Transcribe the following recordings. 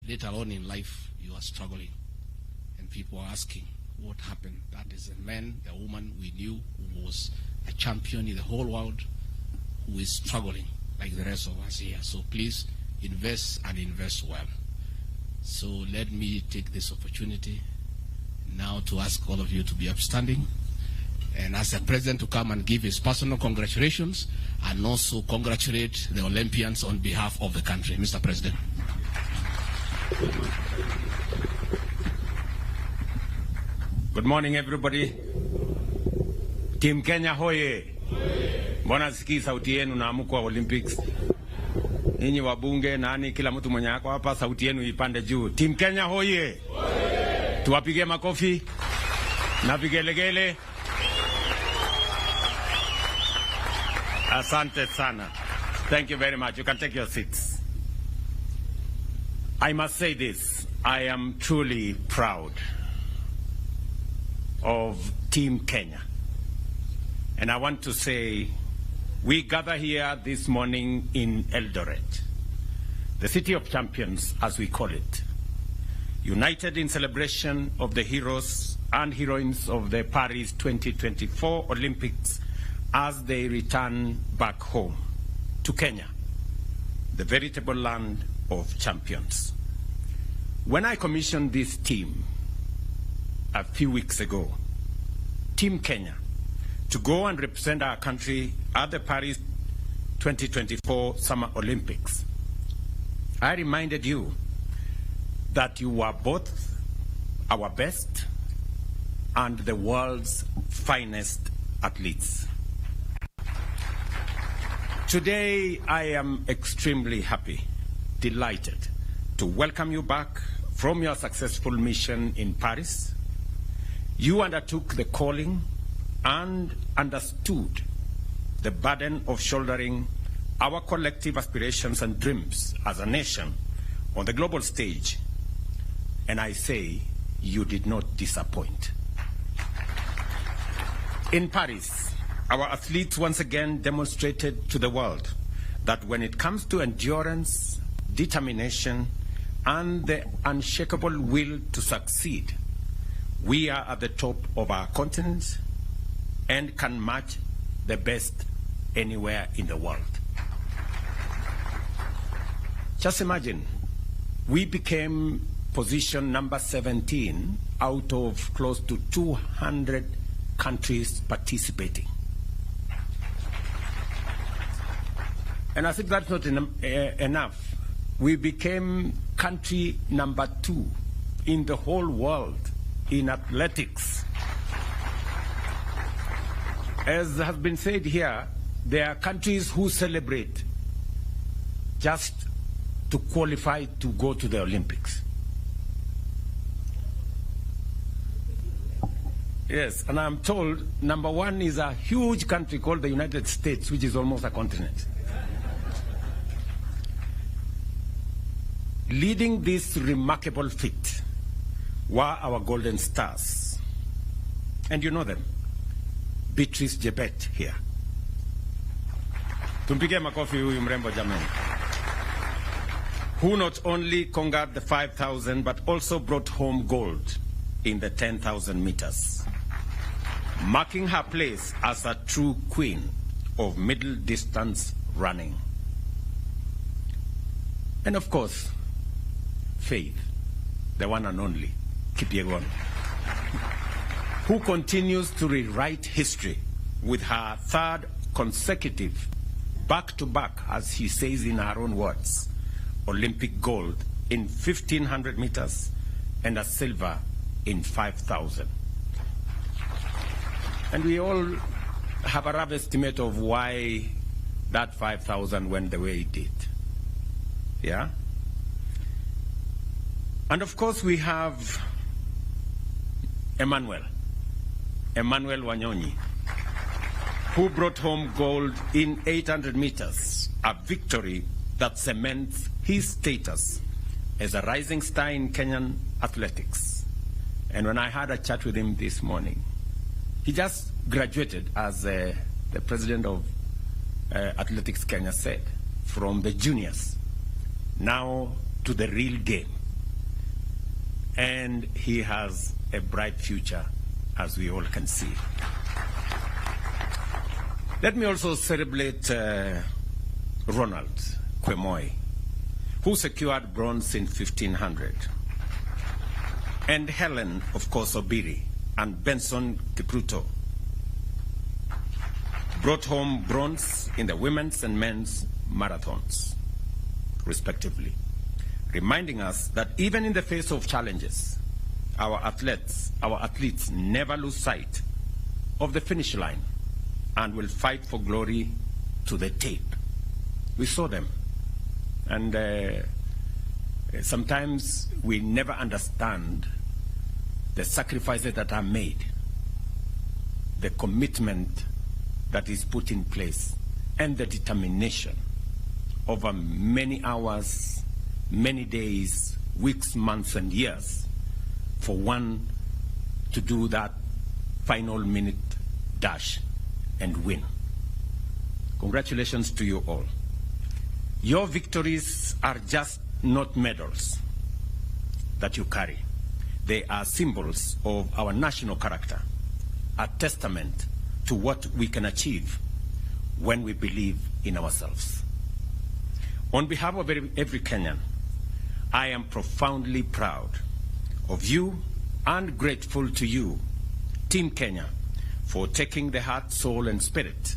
later on in life, you are struggling. And people are asking, what happened? That is a man, a woman we knew who was a champion in the whole world, who is struggling like the rest of us here. So please invest and invest well. So let me take this opportunity now to ask all of you to be upstanding, and as the president to come and give his personal congratulations and also congratulate the Olympians on behalf of the country. Mr. President. Good morning, everybody. Team Kenya hoye. Mbona sikii sauti yenu na mko Olympics? Ninyi wabunge nani kila mtu mwenye ako hapa sauti yenu ipande juu. Team Kenya hoye. Tuwapige makofi na vigelegele. Asante sana. Thank you very much. You can take your seats. I must say this. I am truly proud of Team Kenya. And I want to say, we gather here this morning in Eldoret, the city of champions, as we call it, united in celebration of the heroes and heroines of the Paris 2024 Olympics as they return back home to Kenya, the veritable land of champions. When I commissioned this team a few weeks ago, Team Kenya, to go and represent our country at the Paris 2024 Summer Olympics, I reminded you that you were both our best and the world's finest athletes. Today, I am extremely happy, delighted to welcome you back from your successful mission in Paris. You undertook the calling and understood the burden of shouldering our collective aspirations and dreams as a nation on the global stage. And I say, you did not disappoint. In Paris, our athletes once again demonstrated to the world that when it comes to endurance, determination, and the unshakable will to succeed, we are at the top of our continent and can match the best anywhere in the world. Just imagine, we became position number 17 out of close to 200 countries participating. And as if that's not enough, we became country number 2 in the whole world in athletics. As has been said here, there are countries who celebrate just to qualify to go to the Olympics. Yes, and I'm told number 1 is a huge country called the United States, which is almost a continent. Leading this remarkable feat were our golden stars. And you know them. Beatrice Jebet here. Tumpige makofi huyu mrembo jamani. Who not only conquered the 5,000 but also brought home gold in the 10,000 meters, marking her place as a true queen of middle distance running. And of course, Faith, the one and only Kipyegon, who continues to rewrite history with her 3rd consecutive back-to-back, as she says in her own words, Olympic gold in 1,500 meters and a silver in 5,000. And we all have a rough estimate of why that 5,000 went the way it did. Yeah? And of course we have Emmanuel Wanyonyi, who brought home gold in 800 meters, a victory that cements his status as a rising star in Kenyan athletics. And when I had a chat with him this morning, he just graduated, as the president of Athletics Kenya said, from the juniors now to the real game. and he has a bright future, as we all can see. Let me also celebrate Ronald Kwemoy, who secured bronze in 1500, and Helen, of course, Obiri, and Benson Kipruto brought home bronze in the women's and men's marathons, respectively, reminding us that even in the face of challenges, our athletes never lose sight of the finish line and will fight for glory to the tape. We saw them, and sometimes we never understand the sacrifices that are made, the commitment that is put in place, and the determination over many hours, many days, weeks, months, and years for one to do that final minute dash and win. Congratulations to you all. Your victories are just not medals that you carry. They are symbols of our national character, a testament to what we can achieve when we believe in ourselves. On behalf of every Kenyan, I am profoundly proud of you and grateful to you, Team Kenya, for taking the heart, soul, and spirit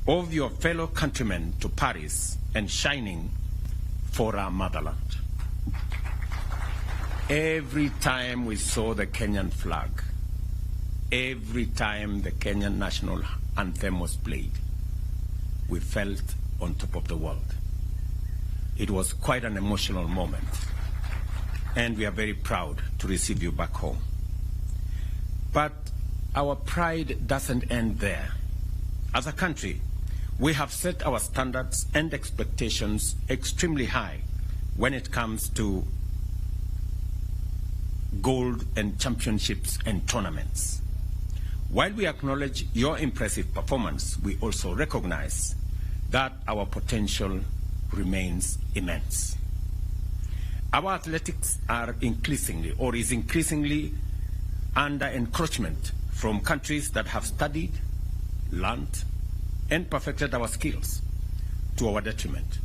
of your fellow countrymen to Paris and shining for our motherland. Every time we saw the Kenyan flag, every time the Kenyan national anthem was played, we felt on top of the world. It was quite an emotional moment, and we are very proud to receive you back home. But our pride doesn't end there. As a country, we have set our standards and expectations extremely high when it comes to gold and championships and tournaments. While we acknowledge your impressive performance, we also recognize that our potential remains immense. Our athletics are is increasingly under encroachment from countries that have studied, learned, and perfected our skills to our detriment.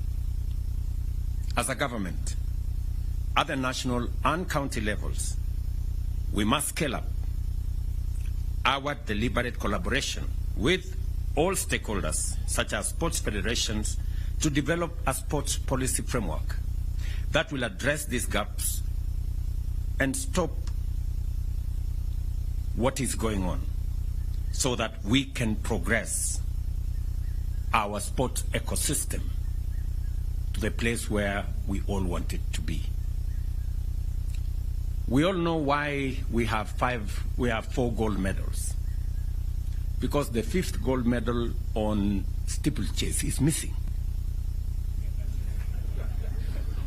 As a government, at the national and county levels, we must scale up our deliberate collaboration with all stakeholders, such as sports federations, to develop a sports policy framework that will address these gaps and stop what is going on so that we can progress our sports ecosystem to the place where we all want it to be. We all know why we have 4 gold medals. Because the 5th gold medal on steeplechase is missing.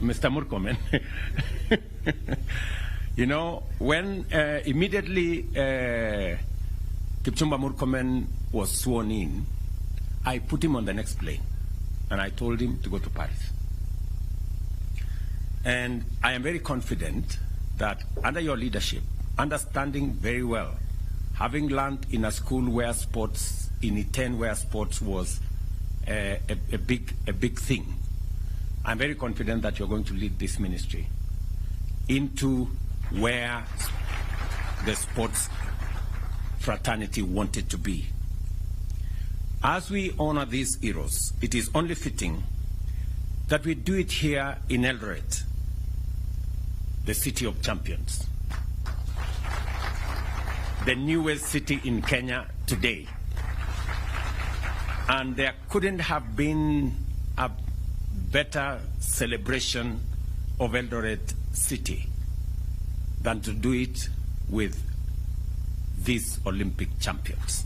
Mr. Murkomen, you know, when immediately Kipchumba Murkomen was sworn in, I put him on the next plane and I told him to go to Paris. And I am very confident that under your leadership, understanding very well, having learned in a school where sports, in Iten where sports was a big thing, I'm very confident that you're going to lead this ministry into where the sports fraternity wanted to be. As we honor these heroes, it is only fitting that we do it here in Eldoret, the city of champions, the newest city in Kenya today. And there couldn't have been a better celebration of Eldoret City than to do it with these Olympic champions.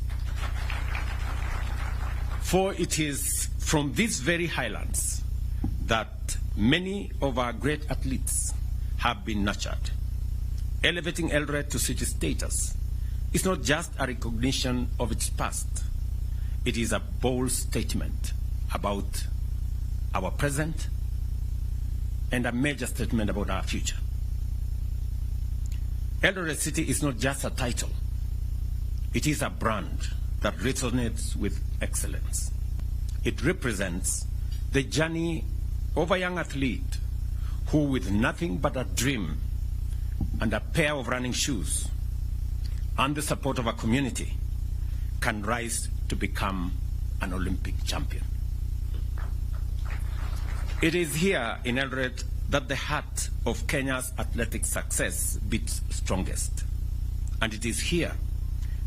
For it is from these very highlands that many of our great athletes have been nurtured. Elevating Eldoret to city status is not just a recognition of its past. It is a bold statement about our present and a major statement about our future. Eldoret City is not just a title. It is a brand that resonates with excellence. It represents the journey of a young athlete who, with nothing but a dream and a pair of running shoes and the support of a community, can rise to become an Olympic champion. It is here in Eldoret that the heart of Kenya's athletic success beats strongest. And it is here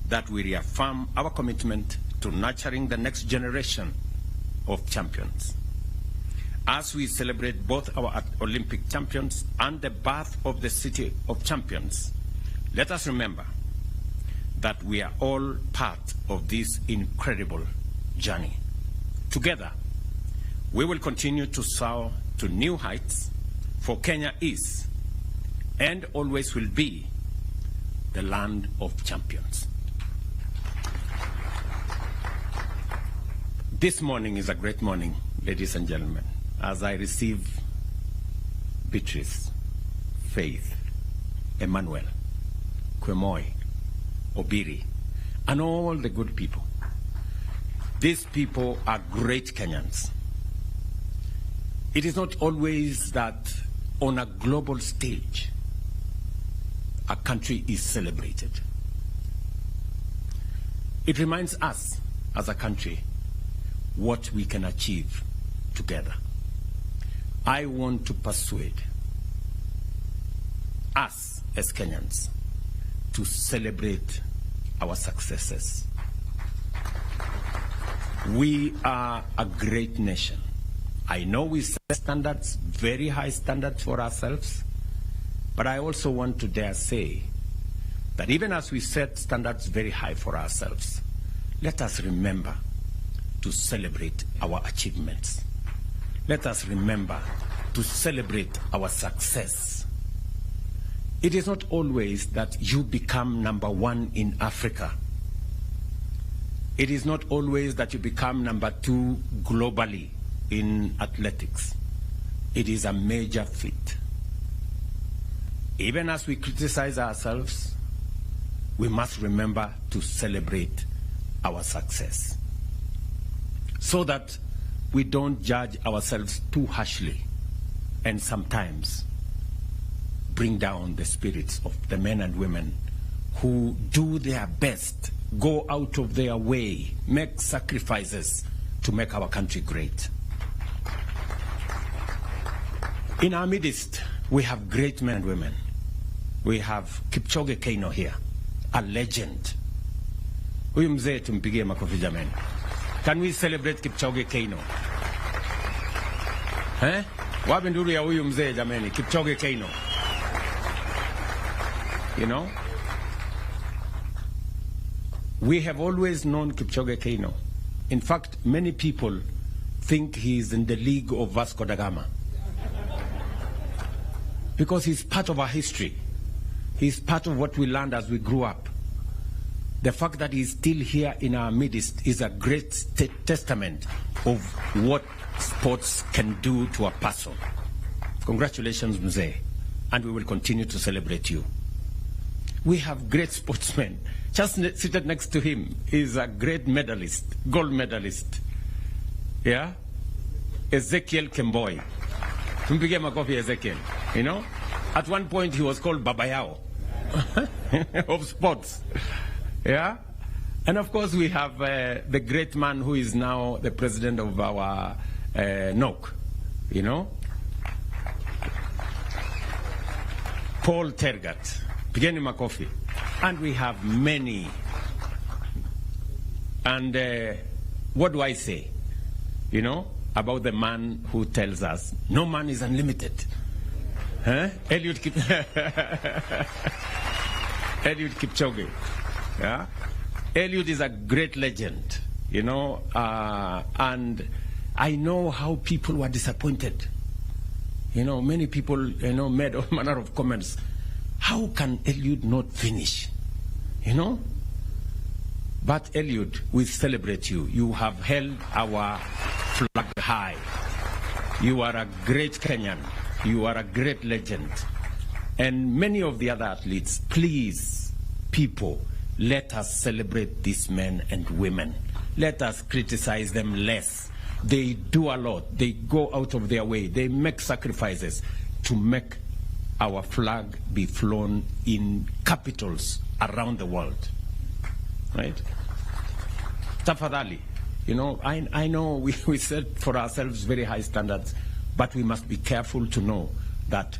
that we reaffirm our commitment to nurturing the next generation of champions. As we celebrate both our Olympic champions and the birth of the City of Champions, let us remember that we are all part of this incredible journey. Together, we will continue to soar to new heights, for Kenya is and always will be the land of champions. This morning is a great morning, ladies and gentlemen, as I receive Beatrice, Faith, Emmanuel, Kwemoy, Obiri, and all the good people. These people are great Kenyans. It is not always that on a global stage a country is celebrated. It reminds us as a country what we can achieve together. I want to persuade us as Kenyans to celebrate our successes. We are a great nation. I know we set standards, very high standards for ourselves, but I also want to dare say that even as we set standards very high for ourselves, let us remember to celebrate our achievements. Let us remember to celebrate our success. It is not always that you become number one in Africa. It is not always that you become number two globally in athletics. It is a major feat. Even as we criticize ourselves, we must remember to celebrate our success, so that we don't judge ourselves too harshly and sometimes bring down the spirits of the men and women who do their best, go out of their way, make sacrifices to make our country great. In our midst, we have great men and women. We have Kipchoge Keino here, a legend. Huyu mzee tumpigie makofi jamani. Can we celebrate Kipchoge Keino? Wapi nduru ya huyu mzee jamani, Kipchoge Keino. You know? We have always known Kipchoge Keino. In fact, many people think he is in the league of Vasco da Gama, because he's part of our history. He's part of what we learned as we grew up. The fact that he's still here in our midst is a great testament of what sports can do to a person. Congratulations, Mzee, and we will continue to celebrate you. We have great sportsmen. Just seated next to him is a great medalist, gold medalist. Yeah? Ezekiel Kemboi. Tumpige makofi Ezekiel. You know? At one point he was called Babayao of sports. Yeah? And of course we have the great man who is now the president of our NOC. You know? Paul Tergat. Pigeni makofi. And we have many. And what do I say? You know, about the man who tells us, no man is unlimited. Eliud Kipchoge. Yeah? Eliud is a great legend, you know, and I know how people were disappointed. You know, many people, you know, made all manner of comments. How can Eliud not finish? You know? But Eliud, we celebrate you. You have held our flag high. You are a great Kenyan. You are a great legend. and many of the other athletes, please, people, let us celebrate these men and women. Let us criticize them less. They do a lot. They go out of their way. They make sacrifices to make our flag be flown in capitals around the world. Right? Tafadhali, you know, I know we set for ourselves very high standards, but we must be careful to know that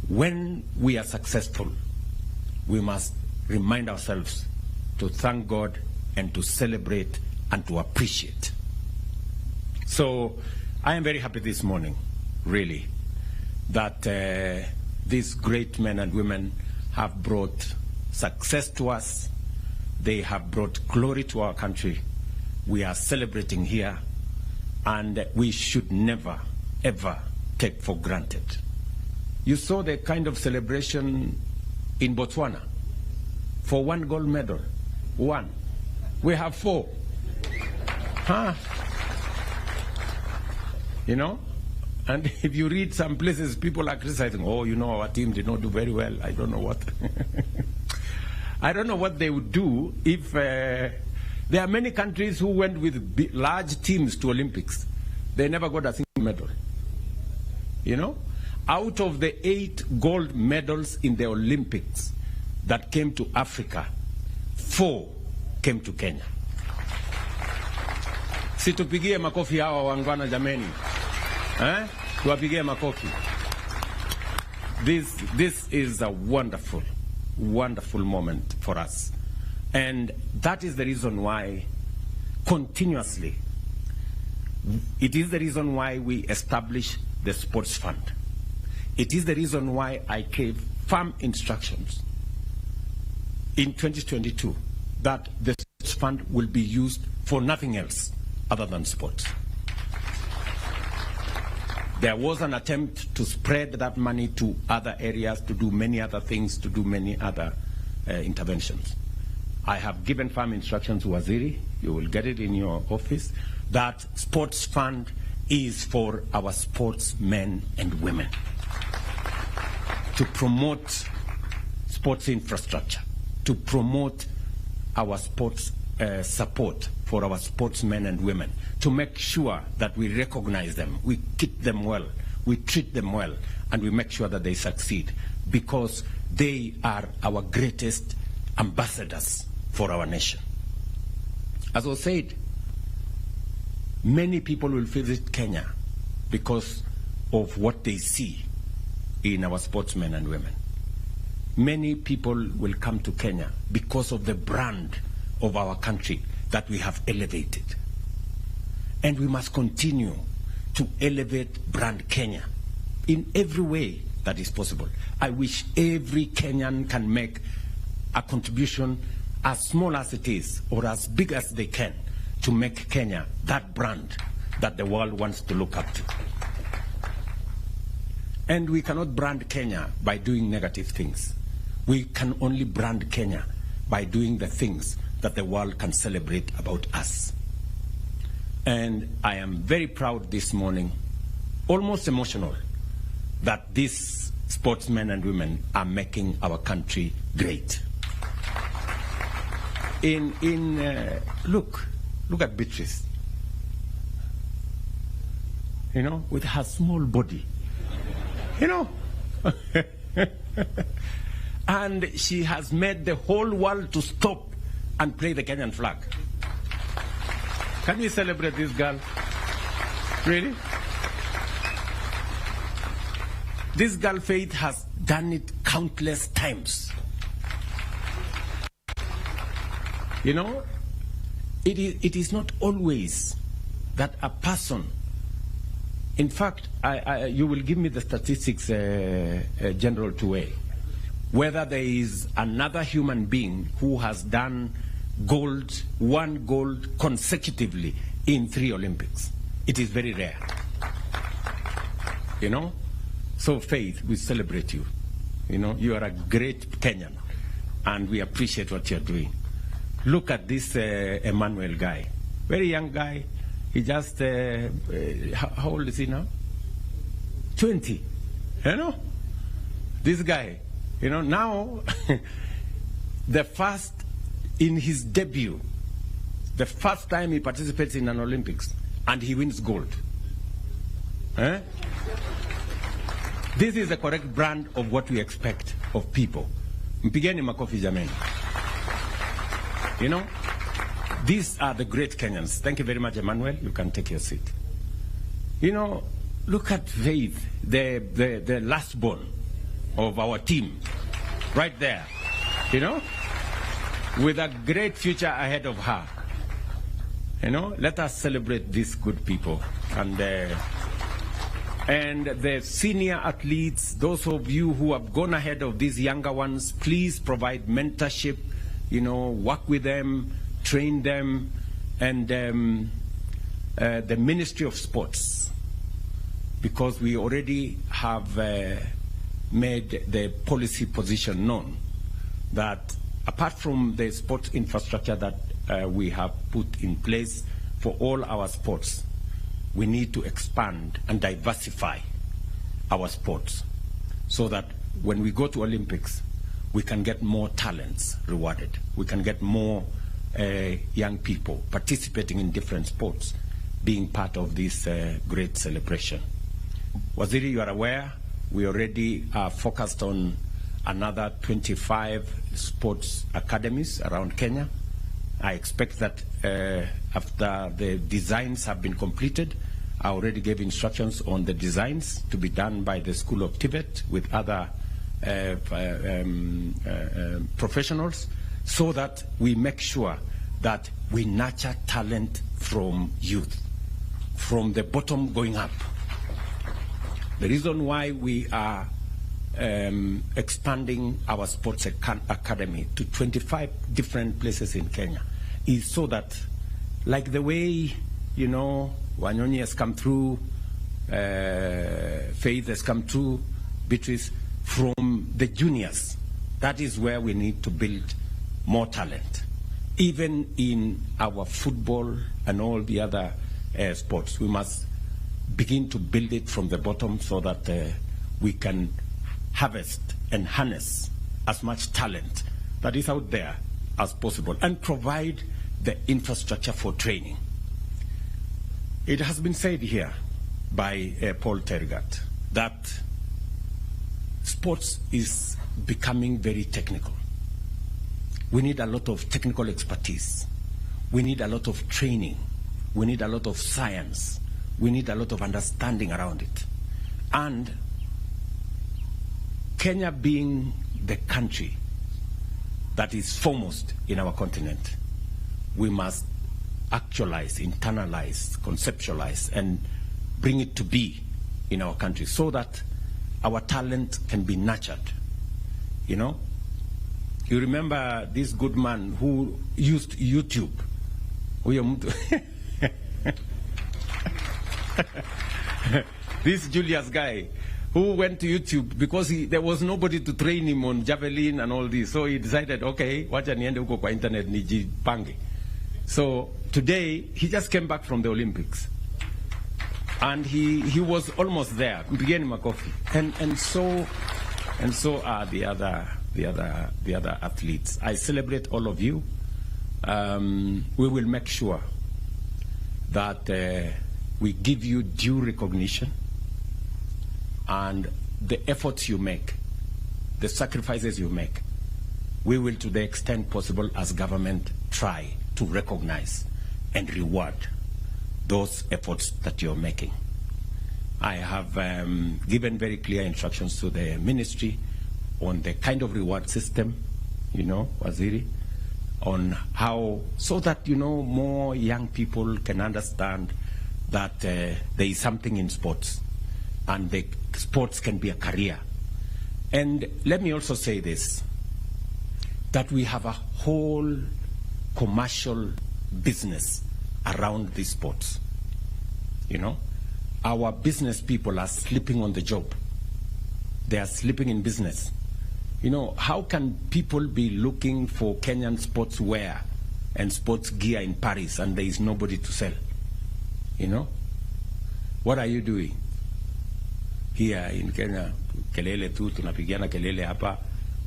when we are successful, we must remind ourselves to thank God and to celebrate and to appreciate. So I am very happy this morning, really, that these great men and women have brought success to us. They have brought glory to our country. We are celebrating here, and we should never, ever take for granted. You saw the kind of celebration in Botswana for 1 gold medal. 1. We have 4. Huh? You know? And if you read some places, people are criticizing, oh, you know, our team did not do very well. I don't know what. I don't know what they would do if there are many countries who went with large teams to Olympics. They never got a single medal. You know? Out of the 8 gold medals in the Olympics that came to Africa, 4 came to Kenya. Situpigie makofi hawa wangwana jameni. Tuwapigie makofi. This is a wonderful, wonderful moment for us. And that is the reason why continuously, it is the reason why we establish the sports fund. It is the reason why I gave firm instructions in 2022 that the sports fund will be used for nothing else other than sports. There was an attempt to spread that money to other areas, to do many other things, to do many other interventions. I have given firm instructions to Waziri, you will get it in your office, that sports fund is for our sportsmen and women, to promote sports infrastructure, to promote our sports support for our sportsmen and women, to make sure that we recognize them, we keep them well, we treat them well, and we make sure that they succeed, because they are our greatest ambassadors for our nation. As was said, many people will visit Kenya because of what they see in our sportsmen and women. Many people will come to Kenya because of the brand of our country that we have elevated. And we must continue to elevate brand Kenya in every way that is possible. I wish every Kenyan can make a contribution, as small as it is or as big as they can, to make Kenya that brand that the world wants to look up to. And we cannot brand Kenya by doing negative things. We can only brand Kenya by doing the things that the world can celebrate about us. And I am very proud this morning, almost emotional, that these sportsmen and women are making our country great. Look at Beatrice, you know, with her small body, you know. And she has made the whole world to stop and play the Kenyan flag. Can we celebrate this girl? Really? This girl, Faith, has done it countless times. You know, it is not always that a person, in fact, you will give me the statistics, General Tuwe, whether there is another human being who has done one gold consecutively in 3 Olympics. It is very rare. You know? So Faith, we celebrate you. You know, you are a great Kenyan, and we appreciate what you're doing. Look at this Emmanuel guy, very young guy. He just, how old is he now? 20, you know? This guy, You know, now, the first, in his debut, the first time he participates in an Olympics, and he wins gold. Eh? This is the correct brand of what we expect of people. Mpigeni makofi jameni. You know, these are the great Kenyans. Thank you very much, Emmanuel. You can take your seat. You know, look at Faith, the last born of our team, right there. You know, with a great future ahead of her. You know, let us celebrate these good people. And the senior athletes, those of you who have gone ahead of these younger ones, please provide mentorship, you know, work with them, train them, and the Ministry of Sports, because we already have made the policy position known that apart from the sports infrastructure that we have put in place for all our sports, we need to expand and diversify our sports so that when we go to Olympics, we can get more talents rewarded. We can get more young people participating in different sports, being part of this great celebration. Waziri, you are aware, we already are focused on another 25 sports academies around Kenya. I expect that after the designs have been completed, I already gave instructions on the designs to be done by the School of Tibet with other professionals, so that we make sure that we nurture talent from youth, from the bottom going up. The reason why we are expanding our sports academy to 25 different places in Kenya is so that, like the way, you know, Wanyonyi has come through, Faith has come through, Beatrice, from the juniors, that is where we need to build more talent. Even in our football and all the other sports, we must begin to build it from the bottom so that we can harvest and harness as much talent that is out there as possible and provide the infrastructure for training. It has been said here by Paul Tergat that sports is becoming very technical. We need a lot of technical expertise. We need a lot of training. We need a lot of science. We need a lot of understanding around it. And Kenya being the country that is foremost in our continent, we must actualize, internalize, conceptualize, and bring it to be in our country so that our talent can be nurtured. You know, you remember this good man who used YouTube. This Julius guy who went to YouTube because there was nobody to train him on javelin and all this. So he decided, okay, wacha niende huko kwa internet nijipange. So today, he just came back from the Olympics. And he was almost there. And so are the other athletes. I celebrate all of you. We will make sure that we give you due recognition, and the efforts you make, the sacrifices you make, we will, to the extent possible as government, try to recognize and reward those efforts that you're making. I have given very clear instructions to the ministry on the kind of reward system, you know, Waziri, on how, so that, you know, more young people can understand that there is something in sports, and the sports can be a career. And let me also say this, that we have a whole commercial business around these sports. You know, our business people are sleeping on the job. They are sleeping in business. You know, how can people be looking for Kenyan sports wear and sports gear in Paris and there is nobody to sell? You know, what are you doing? Here in Kenya, kelele tu, tunapigiana kelele hapa,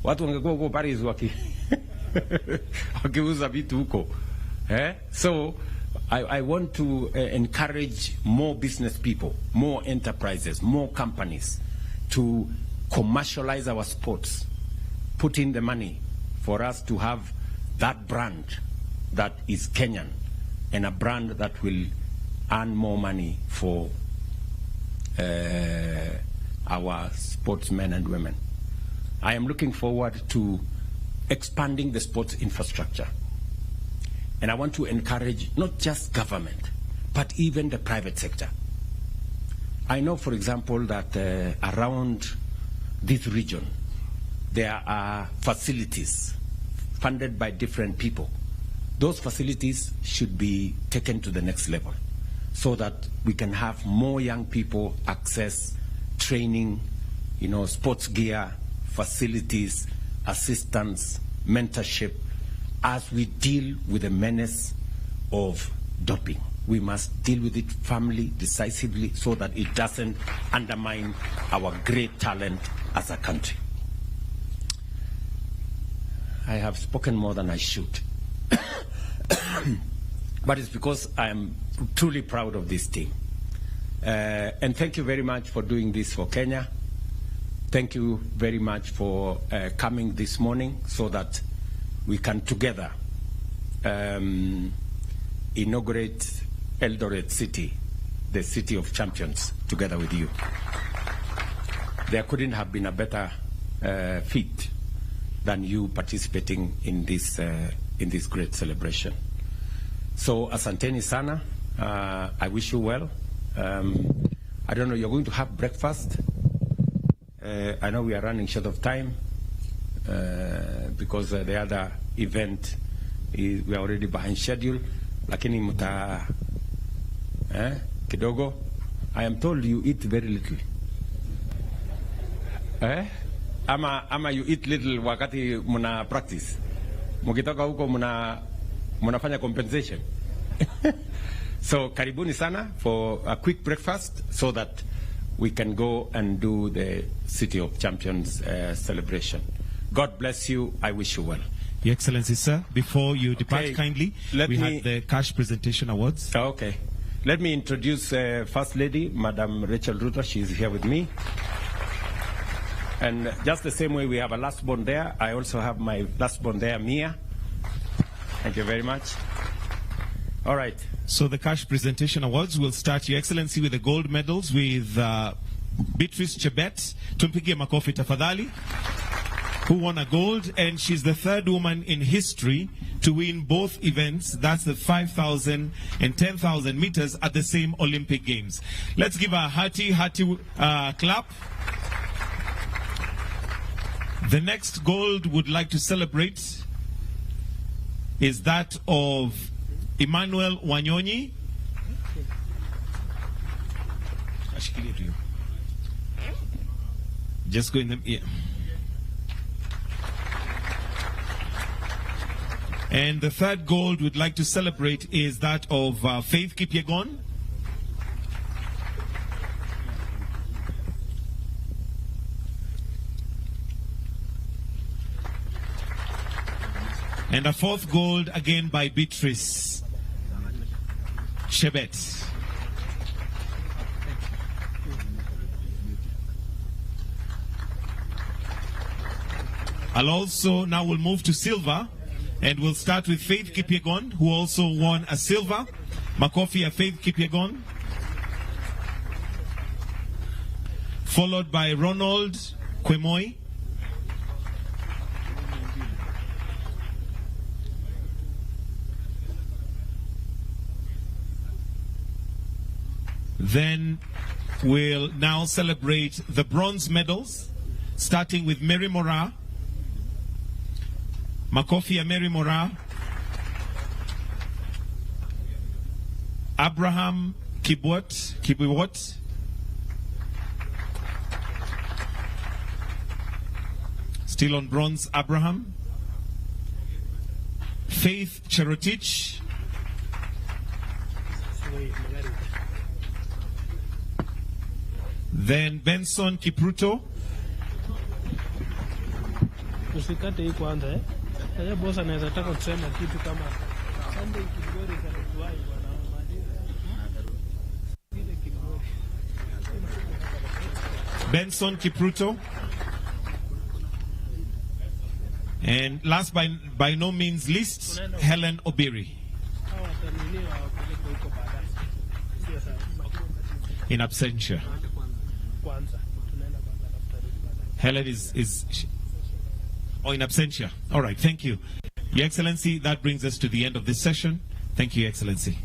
watu wangekuwa huko Paris wakiuza vitu huko. So I want to encourage more business people, more enterprises, more companies to commercialize our sports, put in the money for us to have that brand that is Kenyan and a brand that will earn more money for our sportsmen and women. I am looking forward to expanding the sports infrastructure. And I want to encourage not just government, but even the private sector. I know, for example, that around this region, there are facilities funded by different people. Those facilities should be taken to the next level so that we can have more young people access training, sports gear, facilities, assistance, mentorship, as we deal with the menace of doping. We must deal with it firmly, decisively, so that it doesn't undermine our great talent as a country. I have spoken more than I should. But it's because I am truly proud of this team. And thank you very much for doing this for Kenya. Thank you very much for coming this morning so that we can together inaugurate Eldoret City, the city of champions, together with you. There couldn't have been a better feat than you participating in this great celebration. So, asanteni sana. I wish you well. I don't know, you're going to have breakfast. I know we are running short of time because the other event we are already behind schedule. Lakini muta kidogo. I am told you eat very little. Ama you eat little wakati muna practice. Mukitoka huko munafanya compensation. So karibuni sana for a quick breakfast so that we can go and do the City of Champions celebration. God bless you. I wish you well. Your Excellency, sir, before you depart kindly, we have the cash presentation awards. Okay. Let me introduce First Lady, Madam Rachel Ruto. She's here with me. And just the same way we have a last born there, I also have my last born there, Mia. Thank you very much. All right. So the cash presentation awards will start, Your Excellency, with the gold medals with Beatrice Chebet. Tumpigie makofi tafadhali, who won a gold, and she's the third woman in history to win both events. That's the 5,000 and 10,000 meters at the same Olympic Games. Let's give a hearty clap. The next gold would like to celebrate is that of Emmanuel Wanyonyi. Just go in the... Yeah. And the third gold we'd like to celebrate is that of Faith Kipyegon. And a fourth gold again by Beatrice Chebet. Now we'll move to silver. And we'll start with Faith Kipyegon, who also won a silver. Makofi Faith Kipyegon. Followed by Ronald Kwemoi. Then we'll now celebrate the bronze medals, starting with Mary Mora. Makofi Mary Mora. Abraham Kibiwot. Still on bronze, Abraham. Faith Cherotich. Then Benson Kipruto. usikate hii kwanza eh. Sasa boss anaweza taka kusema kitu kama Sunday Kigori kanatuai bwana ile Kigori. Benson Kipruto. And last by no means least, Helen Obiri. In absentia. Helen is in absentia. All right, thank you. Your Excellency, that brings us to the end of this session. Thank you, Your Excellency.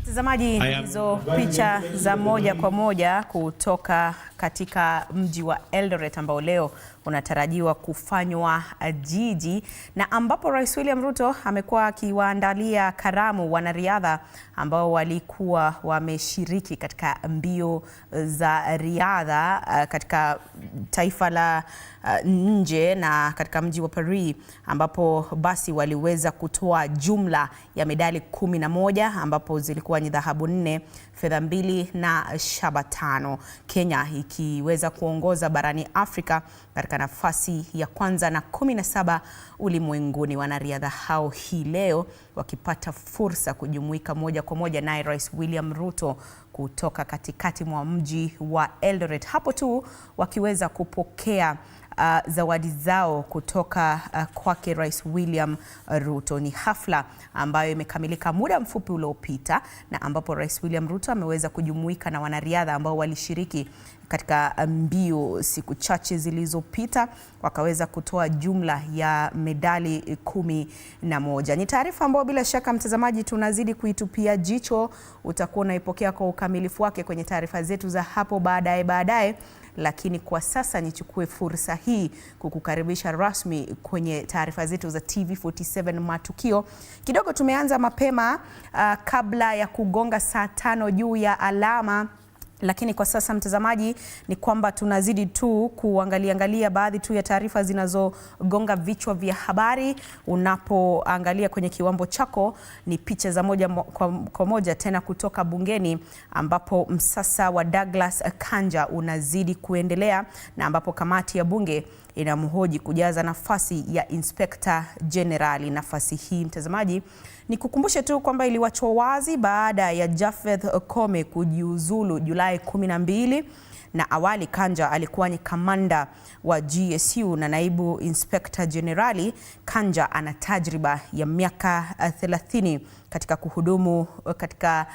Mtazamaji, hizo picha za moja kwa moja kutoka katika mji wa Eldoret ambao leo unatarajiwa kufanywa jiji, na ambapo Rais William Ruto amekuwa akiwaandalia karamu wanariadha ambao walikuwa wameshiriki katika mbio za riadha katika taifa la nje na katika mji wa Paris, ambapo basi waliweza kutoa jumla ya medali 11 ambapo zilikuwa ni dhahabu 4, fedha 2 na shaba 5. Kenya ikiweza kuongoza barani Afrika katika nafasi ya kwanza na 17 ulimwenguni. Wanariadha hao hii leo wakipata fursa kujumuika moja kwa moja naye Rais William Ruto kutoka katikati mwa mji wa Eldoret, hapo tu wakiweza kupokea zawadi zao kutoka kwake Rais William Ruto. Ni hafla ambayo imekamilika muda mfupi uliopita, na ambapo Rais William Ruto ameweza kujumuika na wanariadha ambao walishiriki katika mbio siku chache zilizopita, wakaweza kutoa jumla ya medali 11. Ni taarifa ambayo bila shaka mtazamaji tunazidi kuitupia jicho. Utakuwa unaipokea kwa ukamilifu wake kwenye taarifa zetu za hapo baadaye. Lakini kwa sasa nichukue fursa hii kukukaribisha rasmi kwenye taarifa zetu za TV47 Matukio. Kidogo tumeanza mapema kabla ya kugonga saa 5 juu ya alama. Lakini kwa sasa mtazamaji, ni kwamba tunazidi tu kuangalia baadhi tu ya taarifa zinazogonga vichwa vya habari. Unapoangalia kwenye kiwambo chako ni picha za moja kwa moja tena kutoka bungeni, ambapo msasa wa Douglas Kanja unazidi kuendelea, na ambapo kamati ya bunge inamhoji kujaza nafasi ya Inspector General. Nafasi hii mtazamaji, ni kukumbushe tu kwamba iliwachwa wazi baada ya Japheth Kome kujiuzulu Julai 12, na awali Kanja alikuwa ni kamanda wa GSU na naibu Inspector General. Kanja ana tajriba ya miaka 30 katika kuhudumu katika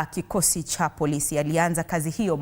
kikosi cha polisi. Alianza kazi hiyo